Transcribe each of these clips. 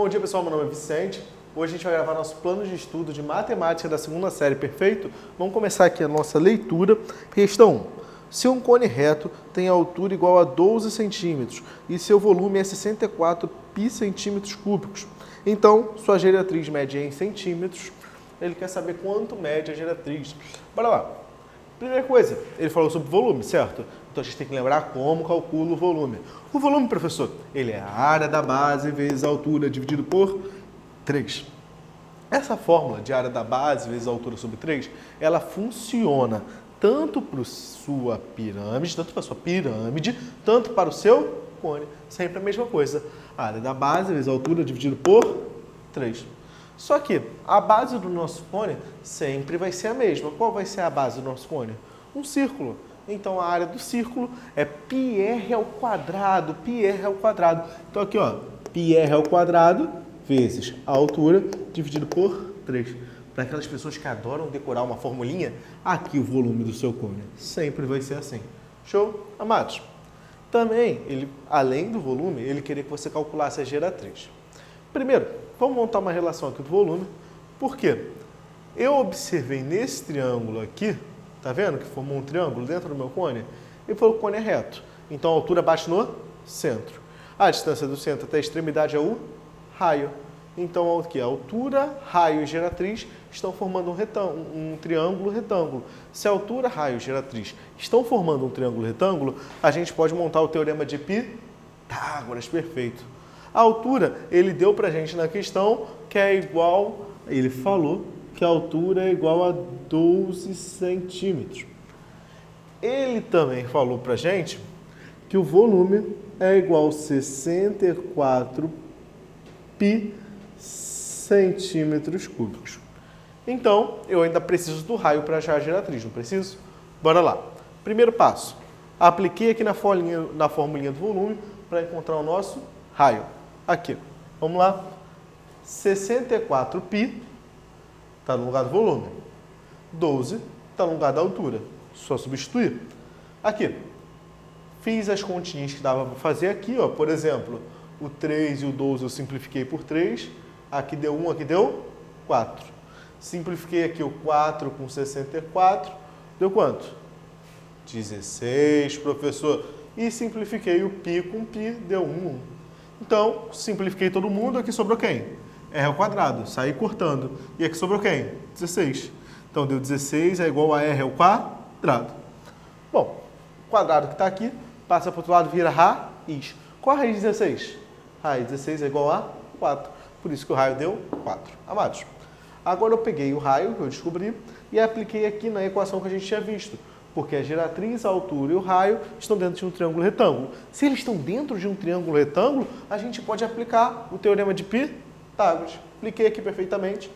Bom dia, pessoal. Meu nome é Vicente. Hoje a gente vai gravar nosso plano de estudo de matemática da segunda série, perfeito? Vamos começar aqui a nossa leitura. Questão 1. Se um cone reto tem altura igual a 12 centímetros e seu volume é 64 pi centímetros cúbicos, então sua geratriz mede em centímetros. Ele quer saber quanto mede a geratriz. Bora lá. Primeira coisa, ele falou sobre volume, certo? Então a gente tem que lembrar como calcula o volume. O volume, professor, ele é a área da base vezes a altura dividido por 3. Essa fórmula de área da base vezes a altura sobre 3, ela funciona tanto para sua pirâmide, tanto para o seu cone. Sempre a mesma coisa. A área da base vezes a altura dividido por 3. Só que a base do nosso cone sempre vai ser a mesma. Qual vai ser a base do nosso cone? Um círculo. Então a área do círculo é πr ao quadrado, πr ao quadrado. Então aqui, ó, πr ao quadrado vezes a altura dividido por 3. Para aquelas pessoas que adoram decorar uma formulinha, aqui o volume do seu cone sempre vai ser assim. Show? Amados? Também, ele, além do volume, ele queria que você calculasse a geratriz. Primeiro, vamos montar uma relação aqui do volume. Por quê? Eu observei nesse triângulo aqui, tá vendo que formou um triângulo dentro do meu cone? Ele falou que o cone é reto. Então a altura bate no centro. A distância do centro até a extremidade é o raio. Então aqui, a altura, raio e geratriz estão formando um triângulo retângulo. Se a altura, raio e geratriz estão formando um triângulo retângulo, a gente pode montar o teorema de Pitágoras, perfeito. A altura, ele deu pra gente na questão que é igual, ele falou que a altura é igual a 12 centímetros. Ele também falou pra gente que o volume é igual a 64 pi centímetros cúbicos. Então, eu ainda preciso do raio para achar a geratriz, não preciso? Bora lá. Primeiro passo. Apliquei aqui na formulinha do volume para encontrar o nosso raio. Aqui. Vamos lá. 64 pi está no lugar do volume. 12 está no lugar da altura. Só substituir. Aqui. Fiz as continhas que dava para fazer aqui, ó. Por exemplo, o 3 e o 12 eu simplifiquei por 3. Aqui deu 1, aqui deu 4. Simplifiquei aqui o 4 com 64. Deu quanto? 16, professor. E simplifiquei o pi com pi, deu 1. Então, simplifiquei todo mundo. Aqui sobrou quem? R ao quadrado. Saí cortando. E aqui sobrou quem? 16. Então, deu 16 é igual a R ao quadrado. Bom, o quadrado que está aqui, passa para o outro lado, vira raiz. Qual a raiz de 16? Raiz de 16 é igual a 4. Por isso que o raio deu 4. Amados, agora eu peguei o raio que eu descobri e apliquei aqui na equação que a gente tinha visto. Porque a geratriz, a altura e o raio estão dentro de um triângulo retângulo. Se eles estão dentro de um triângulo retângulo, a gente pode aplicar o teorema de Pitágoras. Apliquei aqui perfeitamente.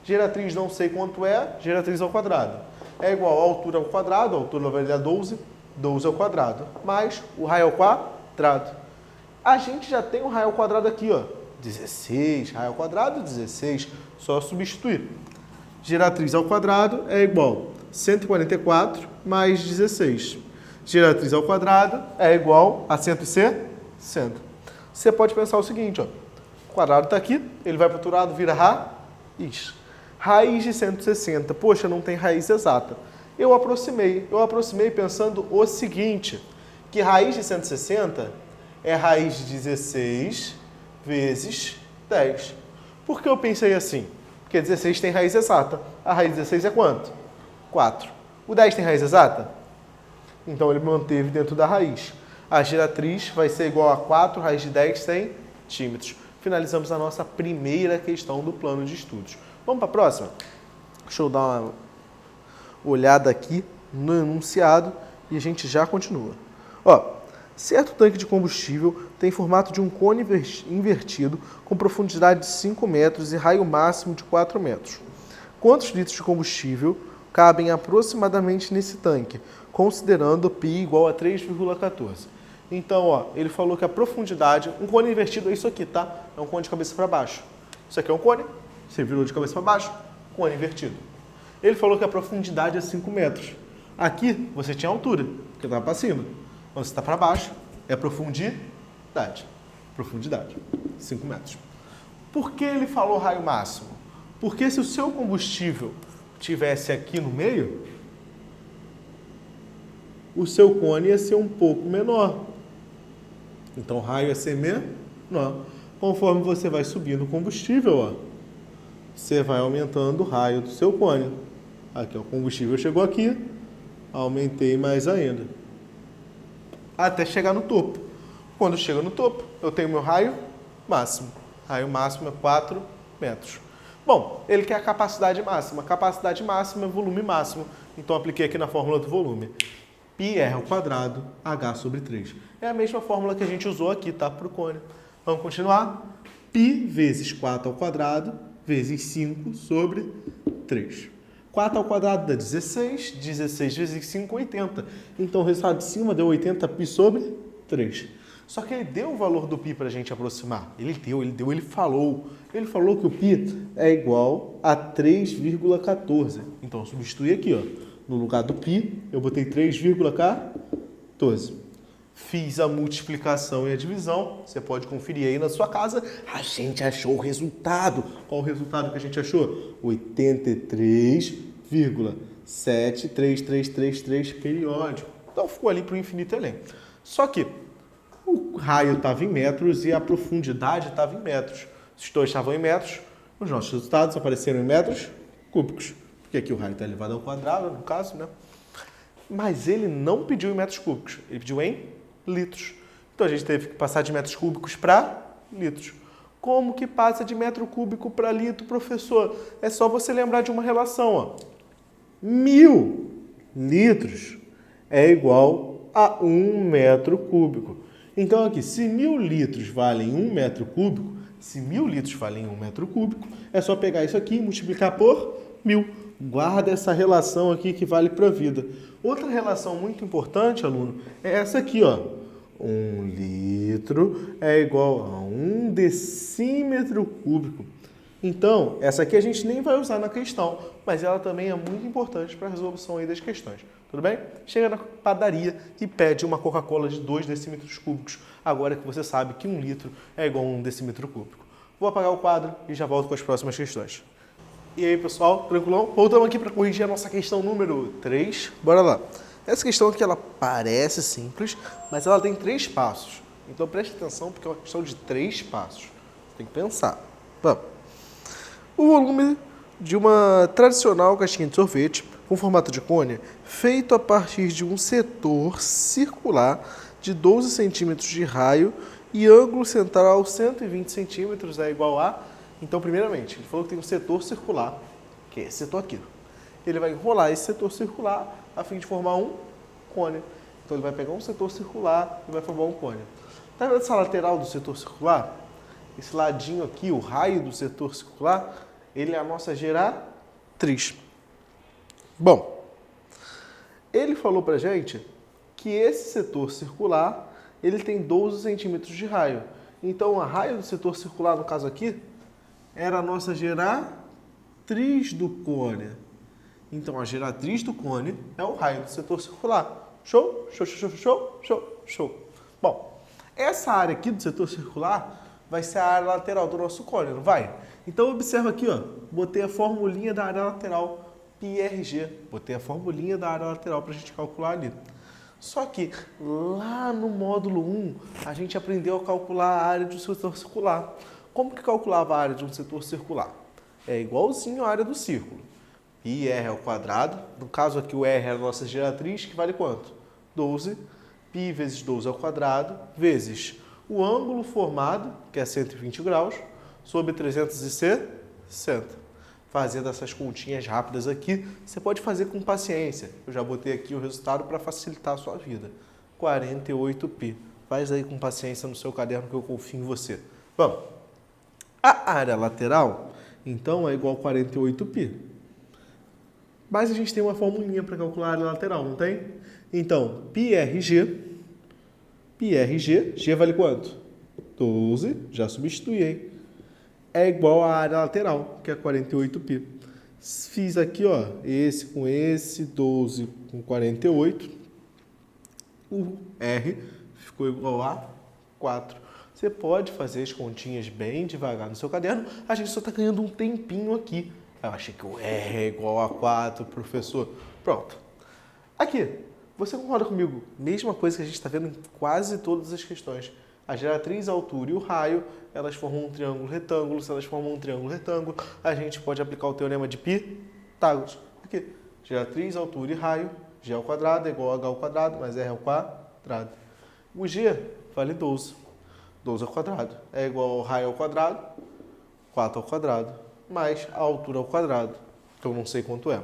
Geratriz não sei quanto é, geratriz ao quadrado. É igual a altura ao quadrado, a altura vai dar 12, 12 ao quadrado, mais o raio ao quadrado. A gente já tem o raio ao quadrado aqui, ó. 16, raio ao quadrado, 16. Só substituir. Geratriz ao quadrado é igual a 144 mais 16. Geratriz ao quadrado é igual a 160. Você pode pensar o seguinte, ó. O quadrado está aqui, ele vai para o outro lado, vira raiz. Raiz de 160. Poxa, não tem raiz exata. Eu aproximei pensando o seguinte, que raiz de 160 é raiz de 16 vezes 10. Por que eu pensei assim? Porque 16 tem raiz exata. A raiz de 16 é quanto? 4. O 10 tem raiz exata? Então ele manteve dentro da raiz. A geratriz vai ser igual a 4 raiz de 10 centímetros. Finalizamos a nossa primeira questão do plano de estudos. Vamos para a próxima? Deixa eu dar uma olhada aqui no enunciado e a gente já continua. Ó, certo tanque de combustível tem formato de um cone invertido com profundidade de 5 metros e raio máximo de 4 metros. Quantos litros de combustível cabem aproximadamente nesse tanque, considerando π igual a 3,14? Então, ó, ele falou que a profundidade, um cone invertido é isso aqui, tá? É um cone de cabeça para baixo. Isso aqui é um cone, você virou de cabeça para baixo, cone invertido. Ele falou que a profundidade é 5 metros. Aqui você tinha altura, porque estava para cima. Quando você está para baixo, é profundidade. Profundidade, 5 metros. Por que ele falou raio máximo? Porque se o seu combustível tivesse aqui no meio, o seu cone ia ser um pouco menor. Então, o raio ia ser menor. Conforme você vai subindo o combustível, ó, você vai aumentando o raio do seu cone. Aqui, ó, o combustível chegou aqui, aumentei mais ainda. Até chegar no topo. Quando chega no topo, eu tenho meu raio máximo. Raio máximo é 4 metros. Bom, ele quer a capacidade máxima. A capacidade máxima é volume máximo. Então, apliquei aqui na fórmula do volume. πr ao quadrado, h sobre 3. É a mesma fórmula que a gente usou aqui, tá? Para o cone. Vamos continuar? Π vezes 4 ao quadrado, vezes 5 sobre 3. 4 ao quadrado dá 16, 16 vezes 5, 80. Então, o resultado de cima deu 80π sobre 3. Só que ele deu o valor do π para a gente aproximar. Ele falou. Ele falou que o π é igual a 3,14. Então, eu substituí aqui, ó. No lugar do π, eu botei 3,14. Fiz a multiplicação e a divisão. Você pode conferir aí na sua casa. A gente achou o resultado. Qual o resultado que a gente achou? 83,73333 periódico. Então, ficou ali para o infinito e além. Só que o raio estava em metros e a profundidade estava em metros. Os dois estavam em metros, os nossos resultados apareceram em metros cúbicos. Porque aqui o raio está elevado ao quadrado, no caso, né? Mas ele não pediu em metros cúbicos, ele pediu em litros. Então a gente teve que passar de metros cúbicos para litros. Como que passa de metro cúbico para litro, professor? É só você lembrar de uma relação, ó. 1000 litros é igual a 1 metro cúbico. Então aqui, se 1000 litros valem 1 metro cúbico, se 1000 litros valem 1 metro cúbico, é só pegar isso aqui e multiplicar por 1000. Guarda essa relação aqui que vale para a vida. Outra relação muito importante, aluno, é essa aqui, ó. 1 litro é igual a 1 decímetro cúbico. Então, essa aqui a gente nem vai usar na questão, mas ela também é muito importante para a resolução aí das questões. Tudo bem? Chega na padaria e pede uma Coca-Cola de 2 decímetros cúbicos, agora que você sabe que 1 litro é igual a 1 decímetro cúbico. Vou apagar o quadro e já volto com as próximas questões. E aí, pessoal, tranquilão? Voltamos aqui para corrigir a nossa questão número 3. Bora lá. Essa questão aqui, ela parece simples, mas ela tem 3 passos. Então, preste atenção, porque é uma questão de 3 passos. Tem que pensar. Vamos. O volume de uma tradicional caixinha de sorvete com formato de cone, feito a partir de um setor circular de 12 centímetros de raio e ângulo central 120 centímetros é igual a... Então, primeiramente, ele falou que tem um setor circular, que é esse setor aqui. Ele vai enrolar esse setor circular a fim de formar um cone. Então, ele vai pegar um setor circular e vai formar um cone. Tá vendo essa lateral do setor circular? Esse ladinho aqui, o raio do setor circular, ele é a nossa geratriz. Bom, ele falou pra gente que esse setor circular, ele tem 12 centímetros de raio. Então, a raio do setor circular, no caso aqui, era a nossa geratriz do cone. Então, a geratriz do cone é o raio do setor circular. Show? Show, show, show, show, show, show. Bom, essa área aqui do setor circular vai ser a área lateral do nosso cone, não vai? Então, observa aqui, ó. Botei a formulinha da área lateral, πRG. Botei a formulinha da área lateral para a gente calcular ali. Só que lá no módulo 1, a gente aprendeu a calcular a área do setor circular. Como que calculava a área de um setor circular? É igualzinho à área do círculo. πr ao quadrado, no caso aqui o r é a nossa geratriz, que vale quanto? 12, π vezes 12 ao quadrado, vezes o ângulo formado, que é 120 graus, sobre 360. Fazendo essas continhas rápidas aqui, você pode fazer com paciência. Eu já botei aqui o resultado para facilitar a sua vida. 48π. Faz aí com paciência no seu caderno que eu confio em você. Vamos. A área lateral, então, é igual a 48π. Mas a gente tem uma formulinha para calcular a área lateral, não tem? Então, πRG, G vale quanto? 12, já substituí, é igual à área lateral, que é 48π. Fiz aqui, ó, esse com esse, 12 com 48. O R ficou igual a 4. Você pode fazer as continhas bem devagar no seu caderno, a gente só está ganhando um tempinho aqui. Eu achei que o R é igual a 4, professor. Pronto. Aqui, você concorda comigo? Mesma coisa que a gente está vendo em quase todas as questões. A geratriz, a altura e o raio, elas formam um triângulo retângulo. Se elas formam um triângulo retângulo, a gente pode aplicar o teorema de Pitágoras. Aqui, geratriz, altura e raio, G ao quadrado é igual a H ao quadrado, mais R ao quadrado. O G vale 12. 12 ao quadrado é igual ao raio ao quadrado, 4 ao quadrado, mais a altura ao quadrado, que eu não sei quanto é.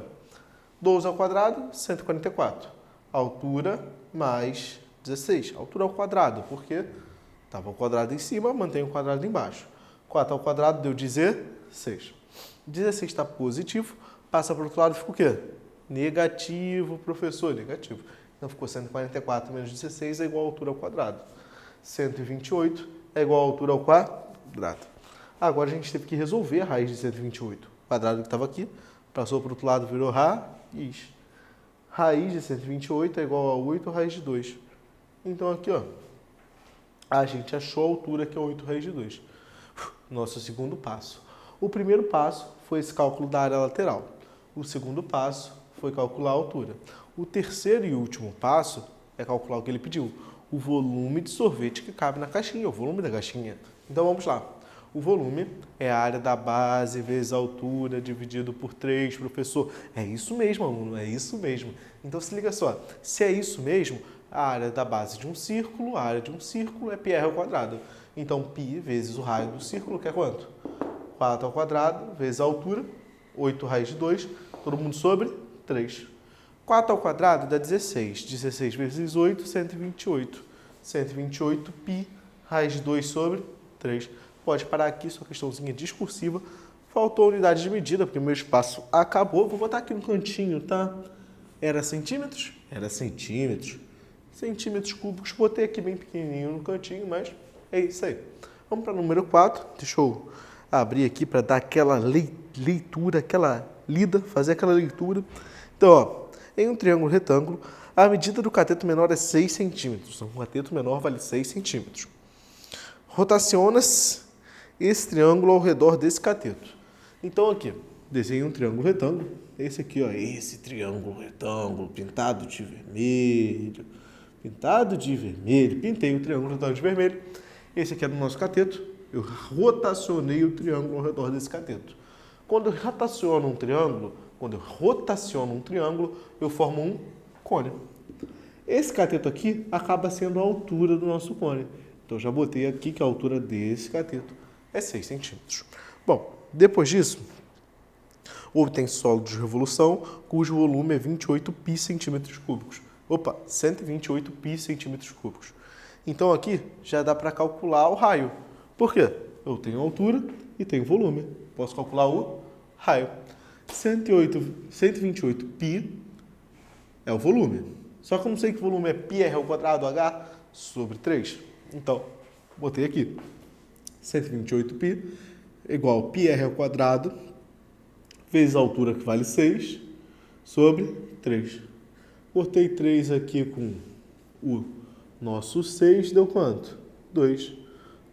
12 ao quadrado, 144. Altura mais 16. Altura ao quadrado, porque estava o quadrado em cima, mantém o quadrado embaixo. 4 ao quadrado deu 16. 16 está positivo, passa para o outro lado, fica o quê? Negativo, professor, negativo. Então ficou 144 menos 16 é igual a altura ao quadrado. 128 é igual a altura ao quadrado. Agora a gente teve que resolver a raiz de 128. O quadrado que estava aqui, passou para o outro lado, virou raiz. Raiz de 128 é igual a 8 raiz de 2. Então aqui, ó, a gente achou a altura que é 8 raiz de 2. Nosso segundo passo. O primeiro passo foi esse cálculo da área lateral. O segundo passo foi calcular a altura. O terceiro e último passo é calcular o que ele pediu. O volume de sorvete que cabe na caixinha, o volume da caixinha. Então vamos lá. O volume é a área da base vezes a altura dividido por 3, professor. É isso mesmo, aluno, é isso mesmo. Então se liga só, se é isso mesmo, a área da base de um círculo, a área de um círculo é πr ao quadrado. Então π vezes o raio do círculo, que é quanto? 4 ao quadrado vezes a altura, 8 raiz de 2, todo mundo sobre 3. 4 ao quadrado dá 16. 16 vezes 8, 128. 128 π raiz de 2 sobre 3. Pode parar aqui, sua questãozinha discursiva. Faltou a unidade de medida, porque o meu espaço acabou. Vou botar aqui no cantinho, tá? Era centímetros? Era centímetros. Centímetros cúbicos. Botei aqui bem pequenininho no cantinho, mas é isso aí. Vamos para o número 4. Deixa eu abrir aqui para dar aquela leitura, aquela lida, fazer aquela leitura. Então, ó, em um triângulo retângulo, a medida do cateto menor é 6 centímetros. Então, o cateto menor vale 6 centímetros. Rotaciona-se esse triângulo ao redor desse cateto. Então, aqui, desenho um triângulo retângulo. Esse aqui, ó, esse triângulo retângulo pintado de vermelho. Pintado de vermelho. Pintei o triângulo retângulo de vermelho. Esse aqui é do nosso cateto. Eu rotacionei o triângulo ao redor desse cateto. Quando eu rotaciono um triângulo, eu formo um cone. Esse cateto aqui acaba sendo a altura do nosso cone. Então, já botei aqui que a altura desse cateto é 6 centímetros. Bom, depois disso, obtém solo de revolução, cujo volume é 28 π centímetros cúbicos. Opa, 128 π centímetros cúbicos. Então, aqui já dá para calcular o raio. Por quê? Eu tenho altura e tenho volume. Posso calcular o raio. 128 π é o volume. Só que eu não sei que o volume é πr ao quadrado h sobre 3. Então, botei aqui. 128 π igual a πr ao quadrado vezes a altura, que vale 6, sobre 3. Cortei 3 aqui com o nosso 6, deu quanto? 2.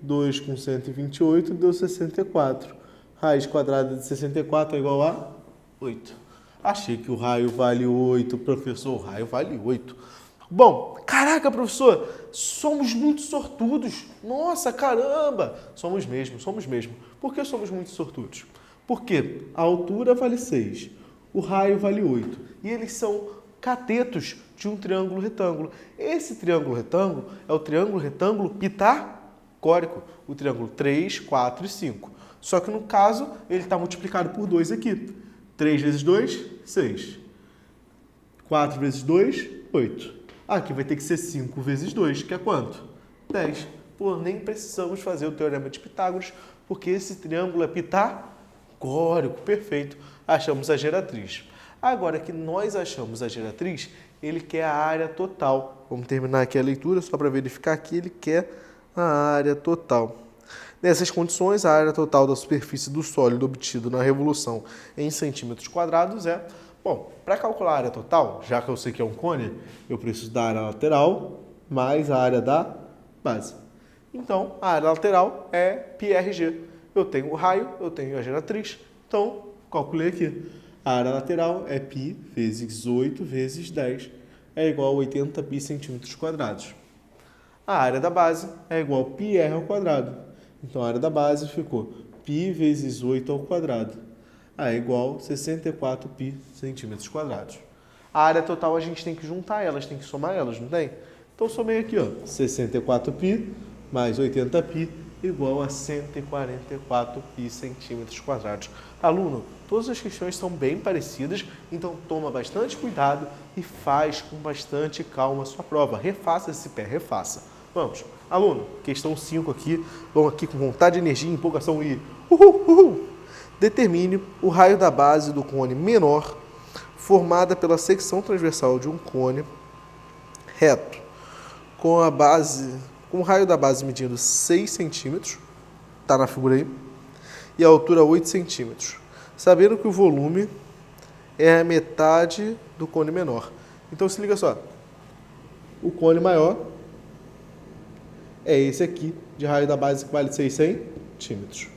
2 com 128 deu 64. Raiz quadrada de 64 é igual a 8. Achei que o raio vale 8, professor. O raio vale 8. Bom, caraca, professor, somos muito sortudos. Nossa, caramba! Somos mesmo. Por que somos muito sortudos? Porque a altura vale 6, o raio vale 8. E eles são catetos de um triângulo retângulo. Esse triângulo retângulo é o triângulo retângulo pitagórico. O triângulo 3, 4 e 5. Só que no caso, ele está multiplicado por 2 aqui. 3 vezes 2, 6. 4 vezes 2, 8. Aqui vai ter que ser 5 vezes 2, que é quanto? 10. Pô, nem precisamos fazer o teorema de Pitágoras, porque esse triângulo é pitagórico. Perfeito. Achamos a geratriz. Agora que nós achamos a geratriz, ele quer a área total. Vamos terminar aqui a leitura, só para verificar aqui, ele quer a área total. Nessas condições, a área total da superfície do sólido obtido na revolução em centímetros quadrados é... Bom, para calcular a área total, já que eu sei que é um cone, eu preciso da área lateral mais a área da base. Então, a área lateral é πRG. Eu tenho o raio, eu tenho a geratriz. Então, calculei aqui. A área lateral é π vezes 8 vezes 10. É igual a 80 π centímetros quadrados. A área da base é igual a πr ao quadrado. Então, a área da base ficou π vezes 8 ao quadrado. É igual a 64 π centímetros quadrados. A área total a gente tem que juntar elas, tem que somar elas, não tem? Então, somei aqui, ó, 64 π mais 80 π igual a 144 π centímetros quadrados. Aluno, todas as questões são bem parecidas, então toma bastante cuidado e faz com bastante calma a sua prova. Refaça esse pé, refaça. Vamos. Aluno, questão 5 aqui. Vamos aqui com vontade, energia, empolgação e... Uhul, uhul. Determine o raio da base do cone menor formada pela secção transversal de um cone reto com o raio da base medindo 6 centímetros, está na figura aí, e a altura 8 centímetros, sabendo que o volume é a metade do cone menor. Então se liga só, o cone maior é esse aqui, de raio da base que vale 6 centímetros.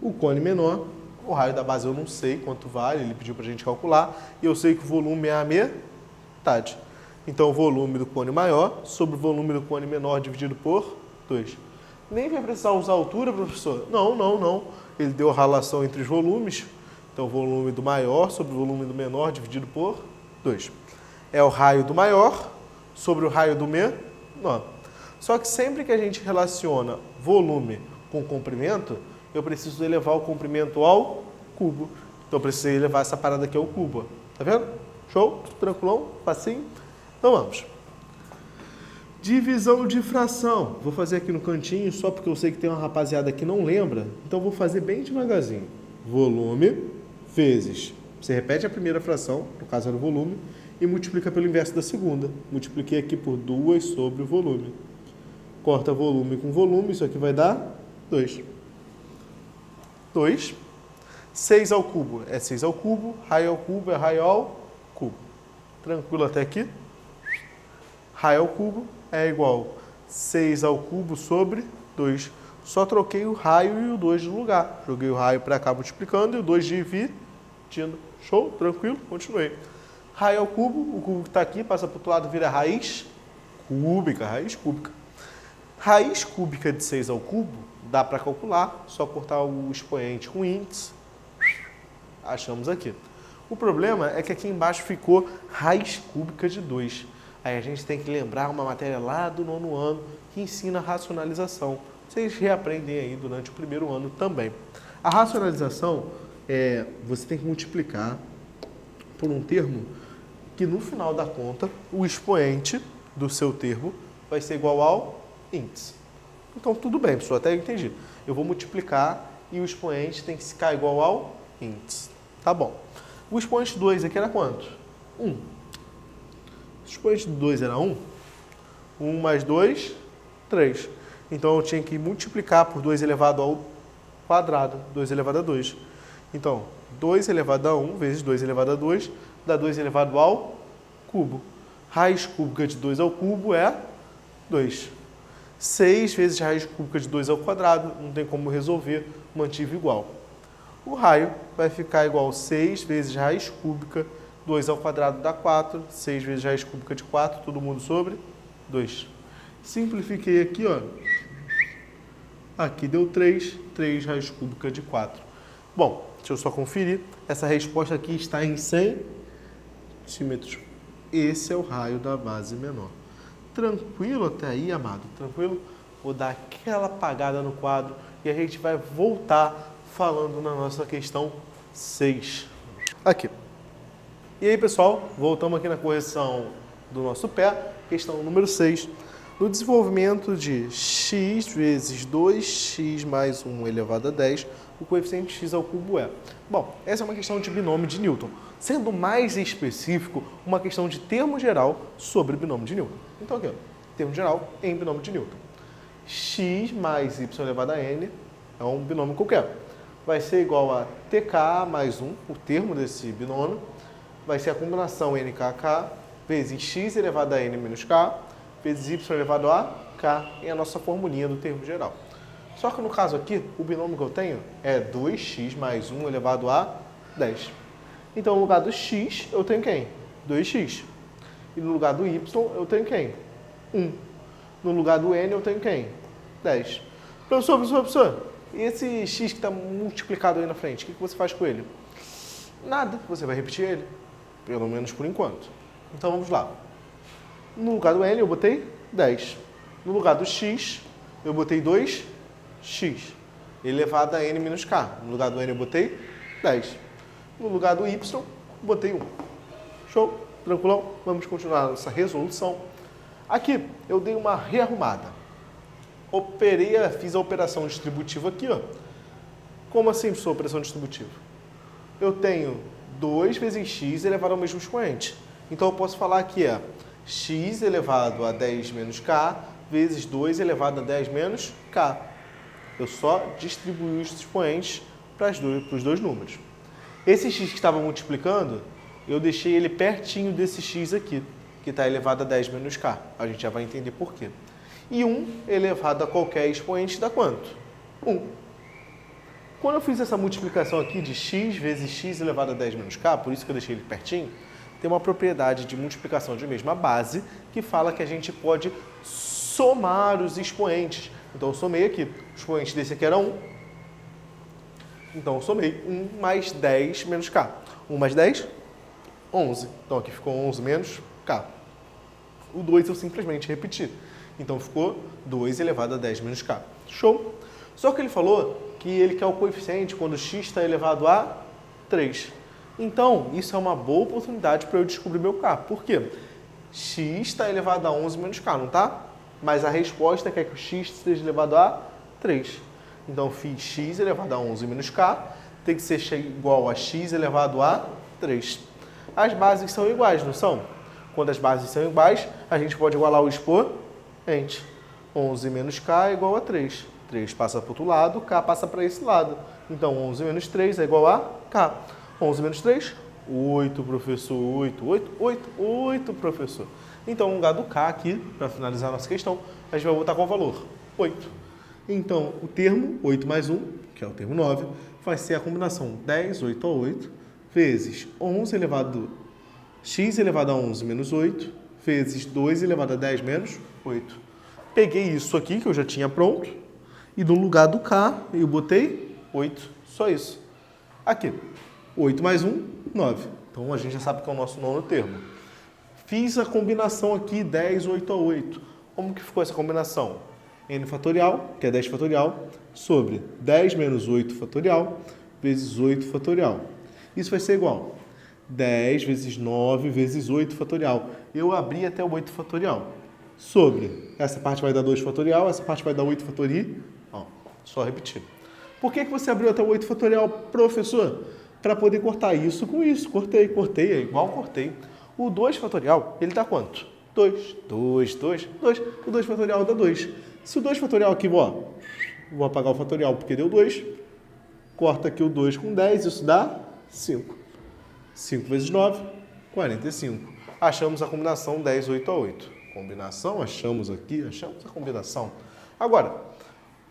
O cone menor, o raio da base eu não sei quanto vale, ele pediu para a gente calcular, e eu sei que o volume é a metade. Então, o volume do cone maior sobre o volume do cone menor dividido por 2. Nem vai precisar usar a altura, professor? Não. Ele deu a relação entre os volumes. Então, o volume do maior sobre o volume do menor dividido por 2. É o raio do maior sobre o raio do menor. Só que sempre que a gente relaciona volume com comprimento, eu preciso elevar o comprimento ao cubo. Então, eu preciso elevar essa parada aqui ao cubo. Tá vendo? Show? Tranquilão? Facinho? Então vamos. Divisão de fração. Vou fazer aqui no cantinho, só porque eu sei que tem uma rapaziada que não lembra. Então vou fazer bem devagarzinho. Volume vezes. Você repete a primeira fração, no caso era o volume, e multiplica pelo inverso da segunda. Multipliquei aqui por 2 sobre o volume. Corta volume com volume, isso aqui vai dar 2. 2. 6 ao cubo é 6 ao cubo, raio ao cubo é raio ao cubo. Tranquilo até aqui? Raio ao cubo é igual 6 ao cubo sobre 2. Só troquei o raio e o 2 de lugar. Joguei o raio para cá multiplicando e o 2 dividindo. Show? Tranquilo? Continuei. Raio ao cubo, o cubo que está aqui passa para o outro lado, vira raiz cúbica. Raiz cúbica de 6 ao cubo dá para calcular, só cortar o expoente com índice. Achamos aqui. O problema é que aqui embaixo ficou raiz cúbica de 2. Aí a gente tem que lembrar uma matéria lá do 9º ano que ensina racionalização. Vocês reaprendem aí durante o 1º ano também. A racionalização você tem que multiplicar por um termo que no final da conta o expoente do seu termo vai ser igual ao índice. Então tudo bem, pessoal, até eu entendi. Eu vou multiplicar e o expoente tem que ficar igual ao índice. Tá bom. O expoente 2 aqui era quanto? 1. O expoente 2 era 1. 1 mais 2, 3. Então eu tinha que multiplicar por 2 elevado ao quadrado, 2 elevado a 2. Então, 2 elevado a 1 vezes 2 elevado a 2 dá 2 elevado ao cubo. Raiz cúbica de 2 ao cubo é 2. 6 vezes raiz cúbica de 2 ao quadrado, não tem como resolver, mantive igual. O raio vai ficar igual a 6 vezes raiz cúbica, 2 ao quadrado dá 4, 6 vezes raiz cúbica de 4, todo mundo sobre 2. Simplifiquei aqui, ó. Aqui deu 3, 3 raiz cúbica de 4. Bom, deixa eu só conferir. Essa resposta aqui está em centímetros. Esse é o raio da base menor. Tranquilo até aí, amado? Tranquilo? Vou dar aquela apagada no quadro e a gente vai voltar falando na nossa questão 6. Aqui. E aí, pessoal, voltamos aqui na correção do nosso pé, questão número 6. No desenvolvimento de x vezes 2x mais 1 elevado a 10, o coeficiente x ao cubo é... Bom, essa é uma questão de binômio de Newton. Sendo mais específico, uma questão de termo geral sobre binômio de Newton. Então aqui, ó, termo geral em binômio de Newton. X mais y elevado a n é um binômio qualquer. Vai ser igual a tk mais 1, o termo desse binômio. Vai ser a combinação nkk vezes x elevado a n menos k, vezes y elevado a k é a nossa formulinha do termo geral. Só que no caso aqui, o binômio que eu tenho é 2x mais 1 elevado a 10. Então, no lugar do x, eu tenho quem? 2x. E no lugar do y, eu tenho quem? 1. No lugar do n, eu tenho quem? 10. Professor, e esse x que está multiplicado aí na frente, o que você faz com ele? Nada, você vai repetir ele, pelo menos por enquanto. Então, vamos lá. No lugar do n, eu botei 10. No lugar do x, eu botei 2x, elevado a n menos k. No lugar do n, eu botei 10. No lugar do y, botei 1. Show? Tranquilão? Vamos continuar nossa resolução. Aqui, eu dei uma rearrumada. Fiz a operação distributiva aqui, ó. Como assim, professor, operação distributiva? Eu tenho 2 vezes x elevado ao mesmo expoente. Então, eu posso falar que é x elevado a 10 menos k vezes 2 elevado a 10 menos k. Eu só distribuí os expoentes para os dois números. Esse x que estava multiplicando, eu deixei ele pertinho desse x aqui, que está elevado a 10 menos k. A gente já vai entender por quê. E 1 elevado a qualquer expoente dá quanto? 1. Quando eu fiz essa multiplicação aqui de x vezes x elevado a 10 menos k, por isso que eu deixei ele pertinho, tem uma propriedade de multiplicação de mesma base que fala que a gente pode somar os expoentes. Então, eu somei aqui. O expoente desse aqui era 1. Então, eu somei 1 mais 10 menos k. 1 mais 10, 11. Então, aqui ficou 11 menos k. O 2 eu simplesmente repeti. Então, ficou 2 elevado a 10 menos k. Show? Só que ele falou que ele quer o coeficiente quando x está elevado a 3. Então, isso é uma boa oportunidade para eu descobrir meu k. Por quê? X está elevado a 11 menos k, não está? Mas a resposta quer que o x esteja elevado a 3. Então, fiz x elevado a 11 menos k, tem que ser igual a x elevado a 3. As bases são iguais, não são? Quando as bases são iguais, a gente pode igualar o expoente. 11 menos k é igual a 3. 3 passa para o outro lado, k passa para esse lado. Então, 11 menos 3 é igual a k. 11 menos 3, 8, professor. 8, professor. Então, no lugar do k aqui, para finalizar a nossa questão, a gente vai botar qual valor? 8. Então, o termo 8 mais 1, que é o termo 9, vai ser a combinação 10, 8 a 8, vezes 11 elevado x elevado a 11 menos 8, vezes 2 elevado a 10 menos 8. Peguei isso aqui, que eu já tinha pronto, e no lugar do k, eu botei 8. Só isso. Aqui, 8 mais 1, 9. Então, a gente já sabe que é o nosso nono termo. Fiz a combinação aqui, 10, 8 a 8. Como que ficou essa combinação? N fatorial, que é 10 fatorial, sobre 10 menos 8 fatorial, vezes 8 fatorial. Isso vai ser igual 10 vezes 9 vezes 8 fatorial. Eu abri até o 8 fatorial. Sobre, essa parte vai dar 2 fatorial, essa parte vai dar 8 fatorial. Ó, só repetir. Por que você abriu até o 8 fatorial, professor? Para poder cortar isso com isso. Cortei, é igual cortei. O 2 fatorial, ele dá quanto? 2. O 2 fatorial dá 2. Se o 2 fatorial aqui, ó, vou apagar o fatorial porque deu 2. Corta aqui o 2 com 10, isso dá 5. 5 vezes 9, 45. Achamos a combinação 10, 8 a 8. Combinação, achamos a combinação. Agora,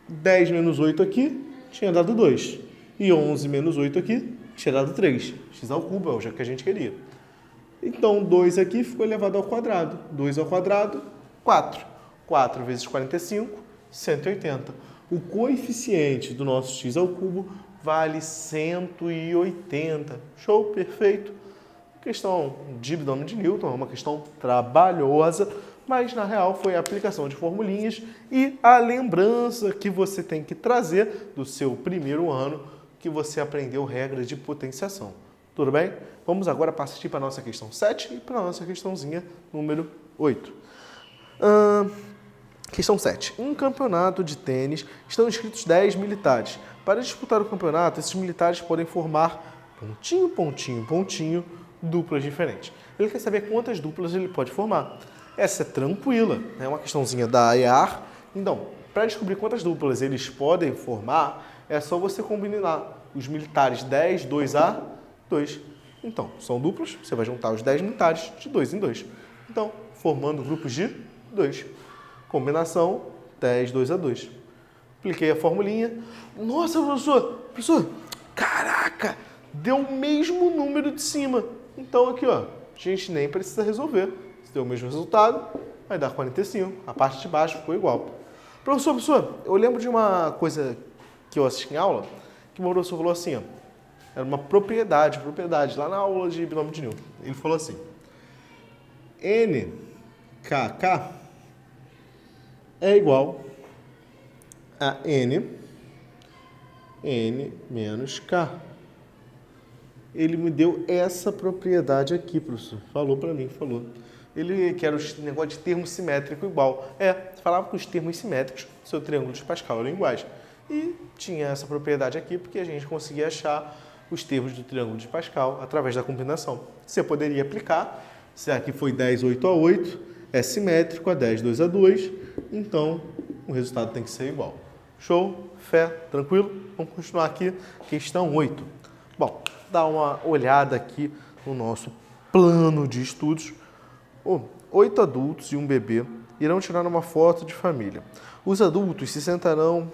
10 menos 8 aqui tinha dado 2. E 11 menos 8 aqui tinha dado 3. X ao cubo é o que a gente queria. Então, 2 aqui ficou elevado ao quadrado. 2 ao quadrado, 4. 4 vezes 45, 180. O coeficiente do nosso x ao cubo vale 180. Show? Perfeito. Questão de binômio de Newton, é uma questão trabalhosa, mas na real foi a aplicação de formulinhas e a lembrança que você tem que trazer do seu primeiro ano que você aprendeu regras de potenciação. Tudo bem? Vamos agora partir para a nossa questão 7 e para a nossa questãozinha número 8. Questão 7. Em um campeonato de tênis estão inscritos 10 militares. Para disputar o campeonato, esses militares podem formar pontinho, pontinho, pontinho, duplas diferentes. Ele quer saber quantas duplas ele pode formar. Essa é tranquila, é uma questãozinha da AEAR. Então, para descobrir quantas duplas eles podem formar, é só você combinar os militares 10, 2 a 2. Então, são duplas, você vai juntar os 10 militares de 2 em 2. Então, formando grupos de 2. Combinação, 10, 2 a 2. Apliquei a formulinha. Nossa, professor, caraca, deu o mesmo número de cima. Então aqui, ó, a gente nem precisa resolver. Se deu o mesmo resultado, vai dar 45. A parte de baixo ficou igual. Professor, eu lembro de uma coisa que eu assisti em aula, que o meu professor falou assim, ó, era uma propriedade, lá na aula de binômio de Newton. Ele falou assim, NKK é igual a N menos K. Ele me deu essa propriedade aqui, professor. Falou para mim, falou. Ele quer o negócio de termo simétrico igual. Falava que os termos simétricos, seu triângulo de Pascal, eram iguais. E tinha essa propriedade aqui porque a gente conseguia achar os termos do triângulo de Pascal através da combinação. Você poderia aplicar, se aqui foi 10, 8 a 8, é simétrico a 10, 2 a 2, então o resultado tem que ser igual. Show? Fé? Tranquilo? Vamos continuar aqui, questão 8. Bom, dá uma olhada aqui no nosso plano de estudos. 8 adultos e um bebê irão tirar uma foto de família. Os adultos se sentarão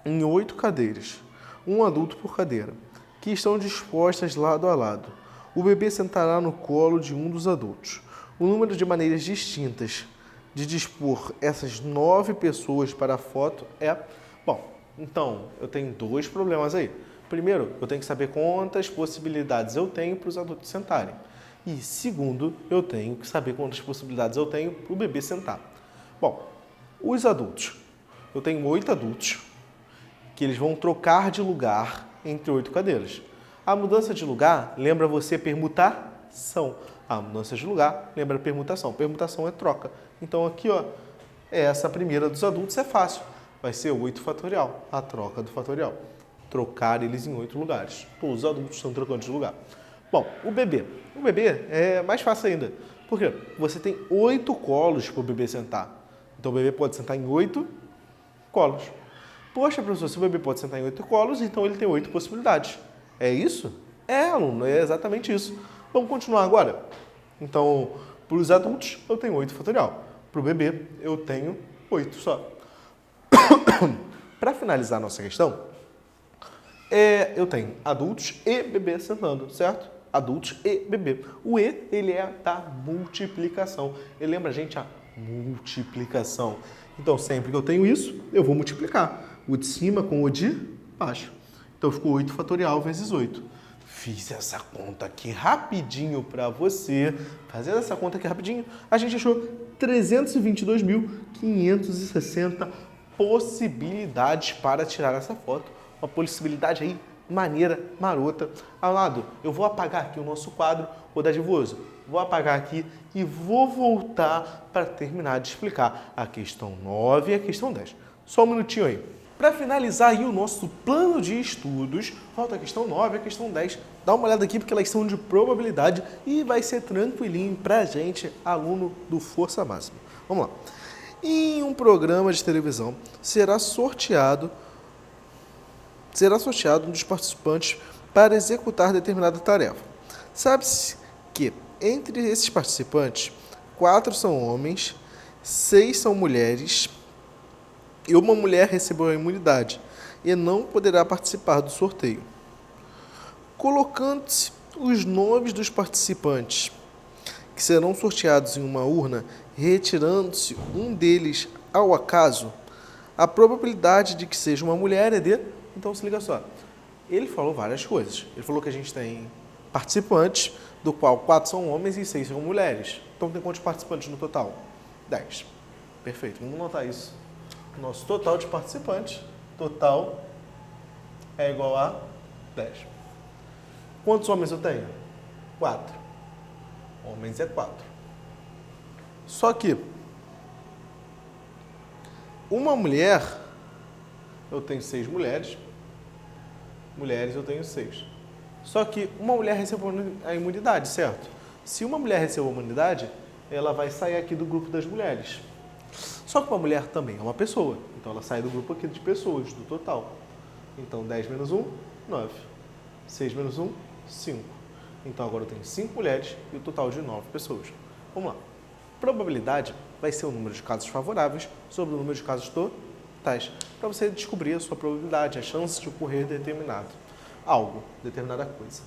em 8 cadeiras, um adulto por cadeira, que estão dispostas lado a lado. O bebê sentará no colo de um dos adultos. O número de maneiras distintas de dispor essas 9 pessoas para a foto é... Bom, então, eu tenho 2 problemas aí. Primeiro, eu tenho que saber quantas possibilidades eu tenho para os adultos sentarem. E segundo, eu tenho que saber quantas possibilidades eu tenho para o bebê sentar. Bom, os adultos. Eu tenho 8 adultos que eles vão trocar de lugar entre 8 cadeiras. A mudança de lugar lembra você permutação. A mudança de lugar lembra permutação. Permutação é troca. Então aqui, ó, essa primeira dos adultos é fácil. Vai ser 8 fatorial, a troca do fatorial. Trocar eles em 8 lugares. Todos os adultos estão trocando de lugar. Bom, o bebê. O bebê é mais fácil ainda. Por quê? Você tem 8 colos para o bebê sentar. Então o bebê pode sentar em 8 colos. Poxa, professor, se o bebê pode sentar em 8 colos, então ele tem 8 possibilidades. É isso? É, aluno, é exatamente isso. Vamos continuar agora? Então, para os adultos, eu tenho 8 fatorial. Para o bebê, eu tenho 8 só. Para finalizar a nossa questão, eu tenho adultos e bebê sentando, certo? Adultos e bebê. O E, ele é da multiplicação. Ele lembra a gente a multiplicação. Então, sempre que eu tenho isso, eu vou multiplicar o de cima com o de baixo. Então, ficou 8 fatorial vezes 8. Fiz essa conta aqui rapidinho para você. Fazendo essa conta aqui rapidinho, a gente achou 322.560 possibilidades para tirar essa foto. Uma possibilidade aí maneira, marota. Ao lado, eu vou apagar aqui o nosso quadro, o dadivoso. Vou apagar aqui e vou voltar para terminar de explicar a questão 9 e a questão 10. Só um minutinho aí. Para finalizar aí o nosso plano de estudos, falta a questão 9 e a questão 10. Dá uma olhada aqui porque elas são de probabilidade e vai ser tranquilinho para a gente, aluno do Força Máxima. Vamos lá. Em um programa de televisão será sorteado um dos participantes para executar determinada tarefa. Sabe-se que, entre esses participantes, 4 são homens, 6 são mulheres e uma mulher recebeu a imunidade e não poderá participar do sorteio. Colocando-se os nomes dos participantes, que serão sorteados em uma urna, retirando-se um deles ao acaso, a probabilidade de que seja uma mulher é de... Então, se liga só. Ele falou várias coisas. Ele falou que a gente tem participantes, do qual 4 são homens e 6 são mulheres. Então, tem quantos participantes no total? 10. Perfeito. Vamos notar isso. Nosso total de participantes, total, é igual a 10. Quantos homens eu tenho? 4. Homens é 4. Só que uma mulher, eu tenho 6 mulheres. Mulheres eu tenho 6. Só que uma mulher recebeu a imunidade, certo? Se uma mulher recebeu a imunidade, ela vai sair aqui do grupo das mulheres. Só que uma mulher também é uma pessoa. Então ela sai do grupo aqui de pessoas, do total. Então 10 menos 1, 9. 6 menos 1, 5. Então agora eu tenho 5 mulheres e o total de 9 pessoas. Vamos lá. Probabilidade vai ser o número de casos favoráveis sobre o número de casos totais, para você descobrir a sua probabilidade, a chance de ocorrer determinada coisa.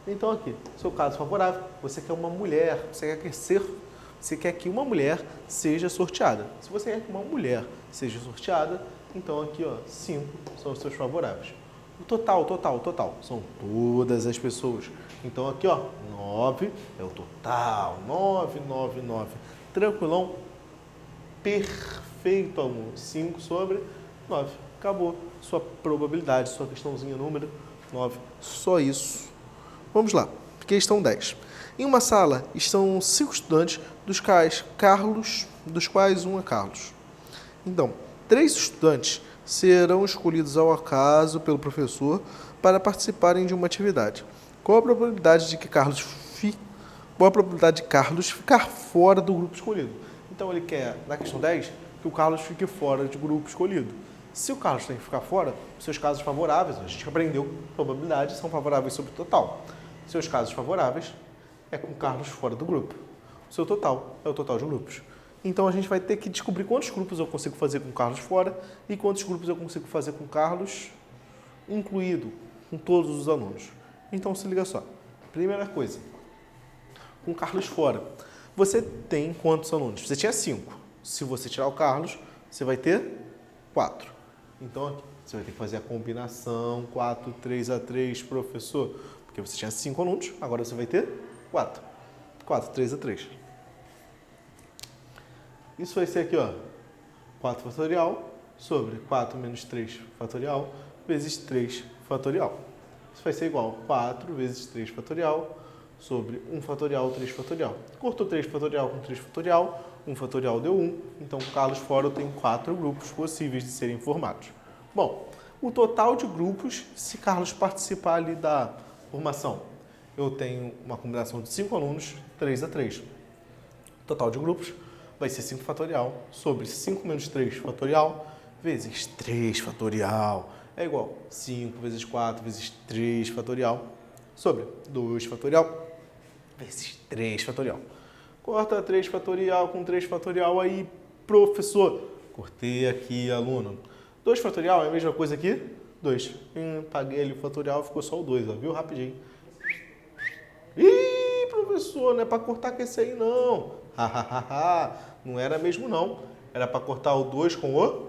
Então aqui, seu caso favorável, você quer uma mulher, você quer que uma mulher seja sorteada. Se você quer que uma mulher seja sorteada, então aqui, ó, 5 são os seus favoráveis. O total, são todas as pessoas. Então aqui, ó, 9 é o total, 9. Tranquilão, perfeito, aluno. 5 sobre 9. Acabou sua probabilidade, sua questãozinha número 9. Só isso. Vamos lá. Questão 10. Em uma sala estão 5 estudantes, dos quais um é Carlos. Então, 3 estudantes serão escolhidos ao acaso pelo professor para participarem de uma atividade. Qual a probabilidade de Carlos ficar fora do grupo escolhido? Então, ele quer, na questão 10, que o Carlos fique fora do grupo escolhido. Se o Carlos tem que ficar fora, seus casos favoráveis, a gente aprendeu, probabilidades são favoráveis sobre o total. Seus casos favoráveis é com o Carlos fora do grupo. O seu total é o total de grupos. Então, a gente vai ter que descobrir quantos grupos eu consigo fazer com o Carlos fora e quantos grupos eu consigo fazer com o Carlos incluído, com todos os alunos. Então, se liga só. Primeira coisa, com o Carlos fora, você tem quantos alunos? Você tinha 5. Se você tirar o Carlos, você vai ter 4. Então, aqui, você vai ter que fazer a combinação 4, 3 a 3, professor. Porque você tinha 5 alunos, agora você vai ter 4. 4, 3 a 3. Isso vai ser aqui, ó, 4 fatorial sobre 4 menos 3 fatorial vezes 3 fatorial. Isso vai ser igual a 4 vezes 3 fatorial sobre 1 fatorial, 3 fatorial. Cortou 3 fatorial com 3 fatorial, 1 fatorial deu 1. Então, Carlos fora eu tenho 4 grupos possíveis de serem formados. Bom, o total de grupos, se Carlos participar ali da formação, eu tenho uma combinação de 5 alunos, 3 a 3. O total de grupos vai ser 5 fatorial sobre 5 menos 3 fatorial vezes 3 fatorial é igual a 5 vezes 4 vezes 3 fatorial sobre 2 fatorial vezes 3 fatorial. Corta 3 fatorial com 3 fatorial aí, professor. Cortei aqui, aluno. 2 fatorial é a mesma coisa aqui? 2. Paguei ali o fatorial, ficou só o 2, ó, viu? Rapidinho. Ih, professor, não é para cortar com esse aí, não. Não era mesmo, não. Era para cortar o 2 com o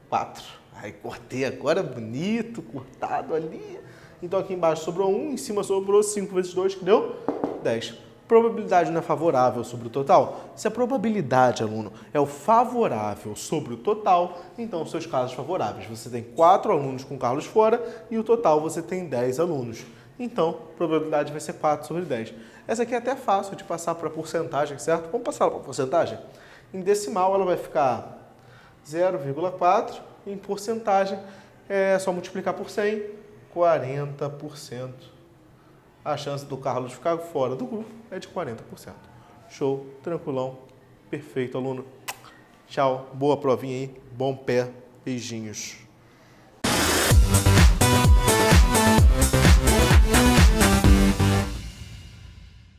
4. Aí cortei agora, bonito, cortado ali. Então aqui embaixo sobrou 1, em cima sobrou 5 vezes 2, que deu 10. Probabilidade não é favorável sobre o total? Se a probabilidade, aluno, é o favorável sobre o total, então seus casos favoráveis. Você tem 4 alunos com Carlos fora e o total você tem 10 alunos. Então, a probabilidade vai ser 4 sobre 10. Essa aqui é até fácil de passar para porcentagem, certo? Vamos passar para porcentagem? Em decimal, ela vai ficar 0,4. Em porcentagem, é só multiplicar por 100, 40%. A chance do Carlos ficar fora do grupo é de 40%. Show, tranquilão, perfeito, aluno. Tchau, boa provinha aí, bom pé, beijinhos.